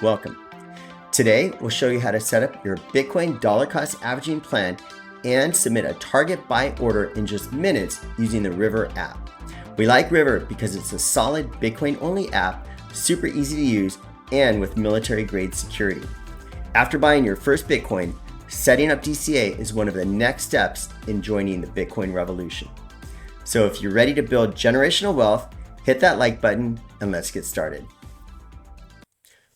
Welcome. Today, we'll show you how to set up your Bitcoin dollar cost averaging plan and submit a target buy order in just minutes using the River app. We like River because it's a solid Bitcoin only app, super easy to use, and with military grade security. After buying your first Bitcoin, setting up DCA is one of the next steps in joining the Bitcoin revolution. So if you're ready to build generational wealth, hit that like button and let's get started.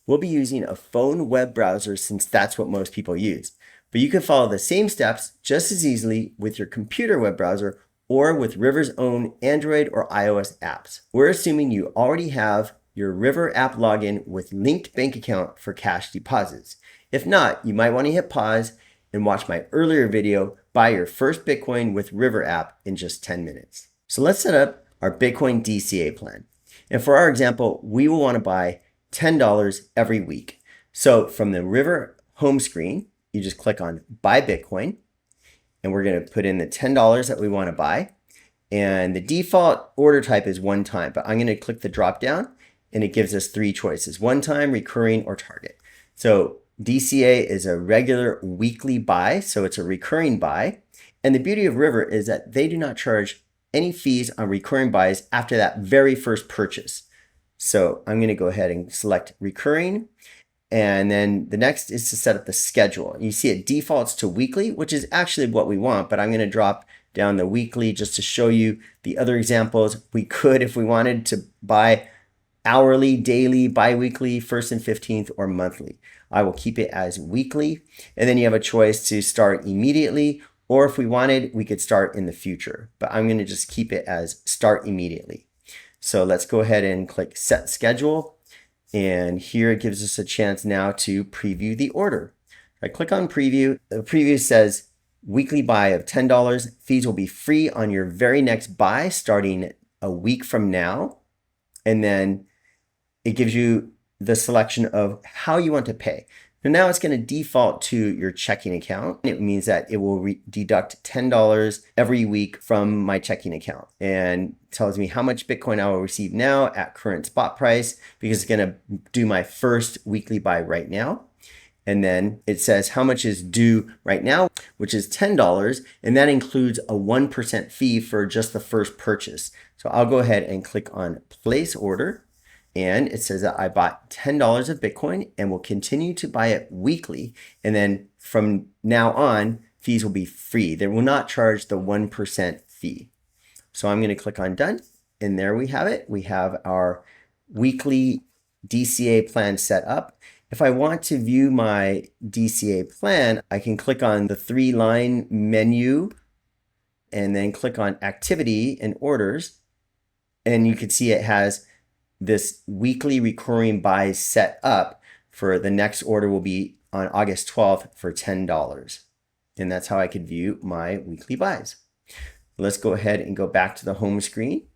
We'll be using a phone web browser since that's what most people use, but you can follow the same steps just as easily with your computer web browser or with River's own Android or iOS apps. We're assuming you already have your River app login with linked bank account for cash deposits. If not, you might want to hit pause and watch my earlier video, Buy Your First Bitcoin with River app in just 10 minutes. So let's set up our Bitcoin DCA plan. And for our example, we will want to buy $10 every week. So from the River home screen, you just click on Buy Bitcoin, and we're going to put in the $10 that we want to buy. And the default order type is one time, but I'm going to click the drop down and it gives us three choices: one time, recurring, or target. So DCA is a regular weekly buy, so it's a recurring buy. And the beauty of River is that they do not charge any fees on recurring buys after that very first purchase. So I'm going to go ahead and select recurring. And then the next is to set up the schedule. You see it defaults to weekly, which is actually what we want, but I'm going to drop down the weekly just to show you the other examples. We could, if we wanted, to buy hourly, daily, bi-weekly, 1st and 15th, or monthly. I will keep it as weekly. And then you have a choice to start immediately, or if we wanted, we could start in the future. But I'm going to just keep it as start immediately. So let's go ahead and click Set Schedule. And here it gives us a chance now to preview the order. I click on Preview. The preview says weekly buy of $10. Fees will be free on your very next buy starting a week from now. And then it gives you the selection of how you want to pay. And now it's going to default to your checking account. It means that it will deduct $10 every week from my checking account, and tells me how much Bitcoin I will receive now at current spot price, because it's going to do my first weekly buy right now. And then it says how much is due right now, which is $10. And that includes a 1% fee for just the first purchase. So I'll go ahead and click on Place Order. And it says that I bought $10 of Bitcoin and will continue to buy it weekly. And then from now on, fees will be free. They will not charge the 1% fee. So I'm going to click on Done. And there we have it. We have our weekly DCA plan set up. If I want to view my DCA plan, I can click on the 3-line menu and then click on Activity and Orders. And you can see it has this weekly recurring buy set up for the next order will be on August 12th for $10. And that's how I could view my weekly buys. Let's go ahead and go back to the home screen.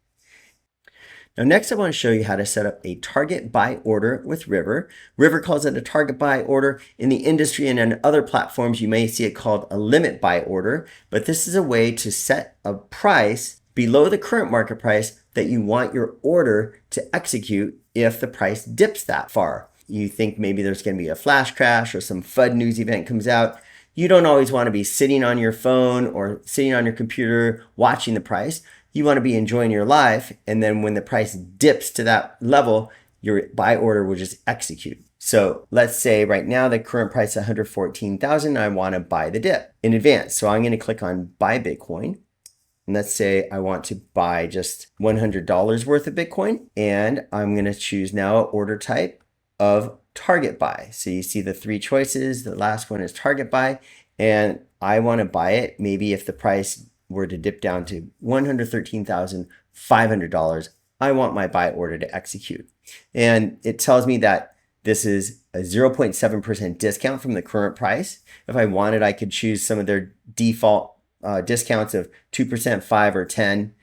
Now next I want to show you how to set up a target buy order with River. River calls it a target buy order. In the industry and on other platforms you may see it called a limit buy order, but this is a way to set a price below the current market price that you want your order to execute if the price dips that far. You think maybe there's going to be a flash crash or some FUD news event comes out. You don't always want to be sitting on your phone or sitting on your computer watching the price. You want to be enjoying your life, and then when the price dips to that level, your buy order will just execute. So let's say right now the current price is 114,000. I want to buy the dip in advance. So I'm going to click on Buy Bitcoin. And let's say I want to buy just $100 worth of Bitcoin, and I'm going to choose now order type of target buy. So you see the three choices. The last one is target buy, and I want to buy it maybe if the price were to dip down to $113,500. I want my buy order to execute. And it tells me that this is a 0.7% discount from the current price. If I wanted, I could choose some of their default discounts of 2%, 5, or 10.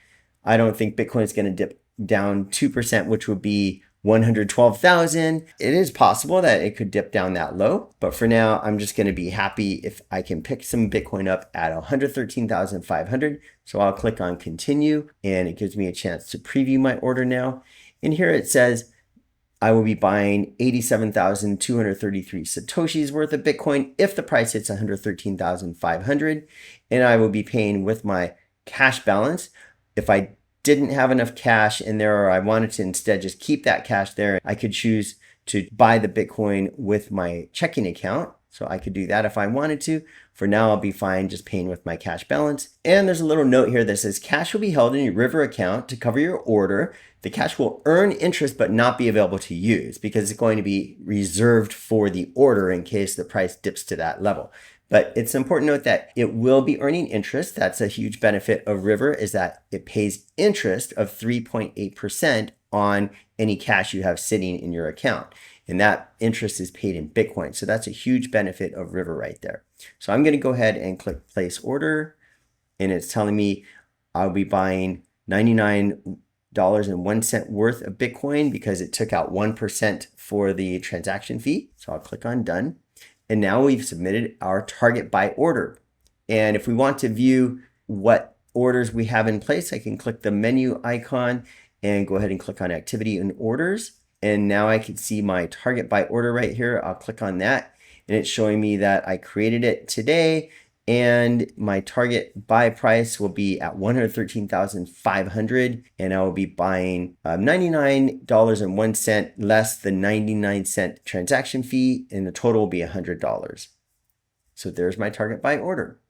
I don't think Bitcoin is going to dip down 2%, which would be 112,000. It is possible that it could dip down that low, but for now, I'm just going to be happy if I can pick some Bitcoin up at 113,500. So I'll click on Continue, and it gives me a chance to preview my order now. And here it says I will be buying 87,233 Satoshis worth of Bitcoin if the price hits 113,500. And I will be paying with my cash balance. If I didn't have enough cash in there, or I wanted to instead just keep that cash there, I could choose to buy the Bitcoin with my checking account. So I could do that if I wanted to. For now, I'll be fine just paying with my cash balance. And there's a little note here that says cash will be held in your River account to cover your order. The cash will earn interest but not be available to use because it's going to be reserved for the order in case the price dips to that level. But it's important to note that it will be earning interest. That's a huge benefit of River, is that it pays interest of 3.8% on any cash you have sitting in your account. And that interest is paid in Bitcoin. So that's a huge benefit of River right there. So I'm going to go ahead and click place order. And it's telling me I'll be buying $99.01 worth of Bitcoin because it took out 1% for the transaction fee. So I'll click on done. And now we've submitted our target buy order. And if we want to view what orders we have in place, I can click the menu icon and go ahead and click on activity and orders. And now I can see my target buy order right here. I'll click on that and it's showing me that I created it today and my target buy price will be at 113,500 and I will be buying $99.01 less the 99-cent transaction fee, and the total will be $100. So there's my target buy order.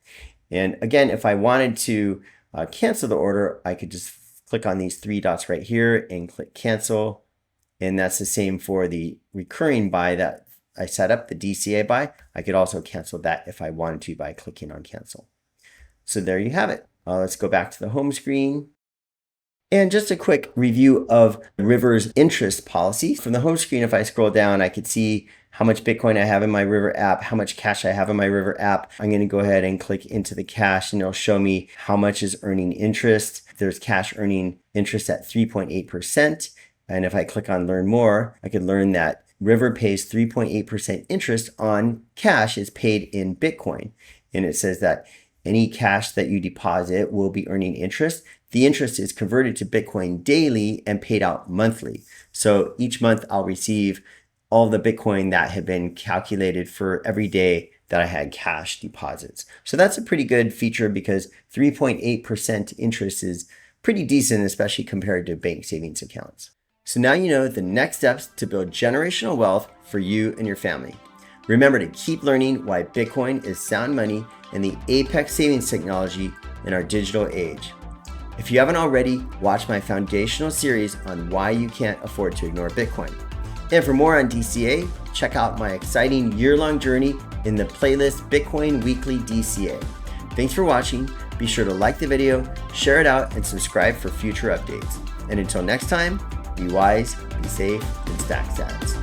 And again, if I wanted to cancel the order, I could just click on these three dots right here and click cancel. And that's the same for the recurring buy that I set up, the DCA buy. I could also cancel that if I wanted to by clicking on cancel. So there you have it. Let's go back to the home screen. And just a quick review of River's interest policy. From the home screen, if I scroll down, I could see how much Bitcoin I have in my River app, how much cash I have in my River app. I'm going to go ahead and click into the cash and it'll show me how much is earning interest. There's cash earning interest at 3.8%. And if I click on learn more, I can learn that River pays 3.8% interest on cash is paid in Bitcoin. And it says that any cash that you deposit will be earning interest. The interest is converted to Bitcoin daily and paid out monthly. So each month I'll receive all the Bitcoin that have been calculated for every day that I had cash deposits. So that's a pretty good feature because 3.8% interest is pretty decent, especially compared to bank savings accounts. So now you know the next steps to build generational wealth for you and your family. Remember to keep learning why Bitcoin is sound money and the apex savings technology in our digital age. If you haven't already, watch my foundational series on why you can't afford to ignore Bitcoin. And for more on DCA, check out my exciting year-long journey in the playlist Bitcoin Weekly DCA. Thanks for watching. Be sure to like the video, share it out, and subscribe for future updates. And until next time, be wise, be safe, and stack sats.